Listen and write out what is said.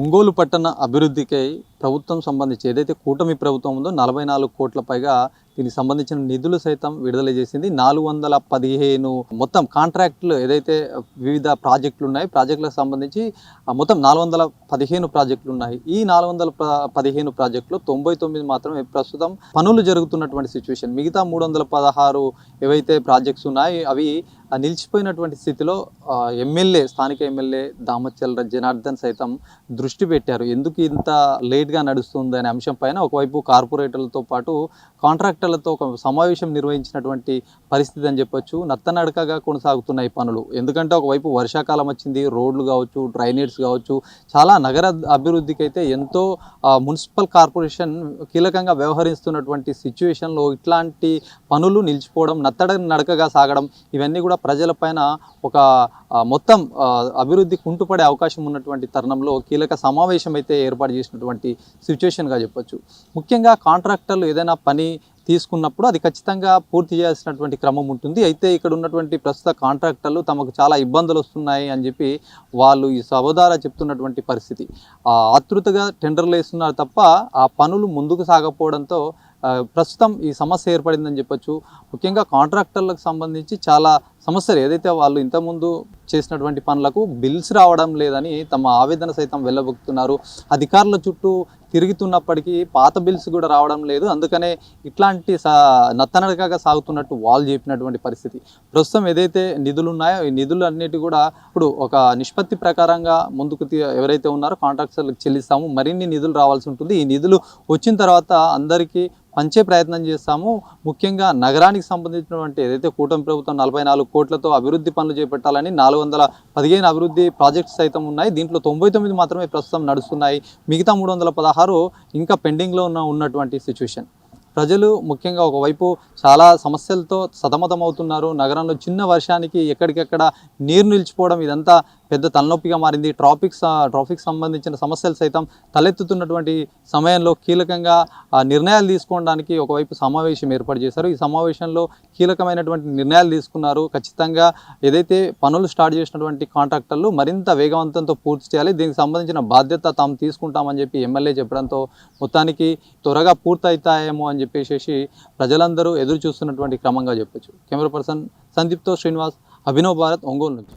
ఒంగోలు పట్టణ అభివృద్ధికై ప్రభుత్వం సంబంధించి ఏదైతే కూటమి ప్రభుత్వం ఉందో 44 కోట్ల పైగా దీనికి సంబంధించిన నిధులు సైతం విడుదల చేసింది. 415 మొత్తం కాంట్రాక్టులు ఏదైతే వివిధ ప్రాజెక్టులు ఉన్నాయి, ప్రాజెక్టులకు సంబంధించి మొత్తం 415 ప్రాజెక్టులు ఉన్నాయి. ఈ 415 ప్రాజెక్టులు 99 మాత్రమే ప్రస్తుతం పనులు జరుగుతున్నటువంటి సిచ్యువేషన్. మిగతా 316 ఏవైతే ప్రాజెక్ట్స్ ఉన్నాయో అవి నిలిచిపోయినటువంటి స్థితిలో స్థానిక ఎమ్మెల్యే దామచర్ల జనార్దన్ సైతం దృష్టి పెట్టారు. ఎందుకు ఇంత లేట్గా నడుస్తుంది అనే అంశం పైన ఒకవైపు కార్పొరేటర్లతో పాటు కాంట్రాక్టర్లతో ఒక సమావేశం నిర్వహించినటువంటి పరిస్థితి అని చెప్పొచ్చు. నత్తనడకగా కొనసాగుతున్నాయి పనులు. ఎందుకంటే ఒకవైపు వర్షాకాలం వచ్చింది, రోడ్లు కావచ్చు, డ్రైనేజ్ కావచ్చు, చాలా నగర అభివృద్ధికి అయితే ఎంతో మున్సిపల్ కార్పొరేషన్ కీలకంగా వ్యవహరిస్తున్నటువంటి సిచ్యువేషన్లో ఇట్లాంటి పనులు నిలిచిపోవడం, నడకగా సాగడం, ఇవన్నీ కూడా ప్రజలపైన ఒక మొత్తం అభివృద్ధి కుంటుపడే అవకాశం ఉన్నటువంటి తరుణంలో కీలక సమావేశం అయితే ఏర్పాటు చేసినటువంటి సిచ్యువేషన్గా చెప్పొచ్చు. ముఖ్యంగా కాంట్రాక్టర్లు ఏదైనా పని తీసుకున్నప్పుడు అది ఖచ్చితంగా పూర్తి చేయాల్సినటువంటి క్రమం ఉంటుంది. అయితే ఇక్కడ ఉన్నటువంటి ప్రస్తుత కాంట్రాక్టర్లు తమకు చాలా ఇబ్బందులు వస్తున్నాయి అని చెప్పి వాళ్ళు ఈ సభ ద్వారా చెప్తున్నటువంటి పరిస్థితి. ఆతృతగా టెండర్లు వేస్తున్నారు తప్ప ఆ పనులు ముందుకు సాగకపోవడంతో ప్రస్తుతం ఈ సమస్య ఏర్పడిందని చెప్పొచ్చు. ముఖ్యంగా కాంట్రాక్టర్లకు సంబంధించి చాలా సమస్యలు ఏదైతే వాళ్ళు ఇంతకుముందు చేసినటువంటి పనులకు బిల్స్ రావడం లేదని తమ ఆవేదన సైతం వెళ్ళబుక్కుతున్నారు. అధికారుల చుట్టూ తిరుగుతున్నప్పటికీ పాత బిల్స్ కూడా రావడం లేదు. అందుకనే ఇట్లాంటి నత్తనడకగా సాగుతున్నట్టు వాళ్ళు చెప్పినటువంటి పరిస్థితి. ప్రస్తుతం ఏదైతే నిధులు ఉన్నాయో ఈ నిధులు అన్నిటి కూడా ఇప్పుడు ఒక నిష్పత్తి ప్రకారంగా ముందుకు ఎవరైతే ఉన్నారో కాంట్రాక్టర్లకు చెల్లిస్తాము, మరిన్ని నిధులు రావాల్సి ఉంటుంది. ఈ నిధులు వచ్చిన తర్వాత అందరికీ పంచే ప్రయత్నం చేస్తాము. ముఖ్యంగా నగరానికి సంబంధించినటువంటి ఏదైతే కూటమి ప్రభుత్వం 44 కోట్లతో అభివృద్ధి పనులు చేపట్టాలని 415 అభివృద్ధి ప్రాజెక్ట్స్ సైతం ఉన్నాయి. దీంట్లో 99 మాత్రమే ప్రస్తుతం నడుస్తున్నాయి. మిగతా 316 ఇంకా పెండింగ్లో ఉన్నటువంటి సిచ్యువేషన్. ప్రజలు ముఖ్యంగా ఒకవైపు చాలా సమస్యలతో సతమతమవుతున్నారు. నగరంలో చిన్న వర్షానికి ఎక్కడికెక్కడ నీరు నిలిచిపోవడం ఇదంతా పెద్ద తలనొప్పిగా మారింది. ట్రాఫిక్ సంబంధించిన సమస్యలు సైతం తలెత్తుతున్నటువంటి సమయంలో కీలకంగా నిర్ణయాలు తీసుకోవడానికి ఒకవైపు సమావేశం ఏర్పాటు చేశారు. ఈ సమావేశంలో కీలకమైనటువంటి నిర్ణయాలు తీసుకున్నారు. ఖచ్చితంగా ఏదైతే పనులు స్టార్ట్ చేసినటువంటి కాంట్రాక్టర్లు మరింత వేగవంతంతో పూర్తి చేయాలి, దీనికి సంబంధించిన బాధ్యత తాము తీసుకుంటామని చెప్పి ఎమ్మెల్యే చెప్పడంతో మొత్తానికి త్వరగా పూర్తవుతాయేమో అని చెప్పేసి ప్రజలందరూ ఎదురు చూస్తున్నటువంటి క్రమంగా చెప్పొచ్చు. కెమెరా పర్సన్ సందీప్తో శ్రీనివాస్, అభినవ్ భారత్, ఒంగోలు నుంచి.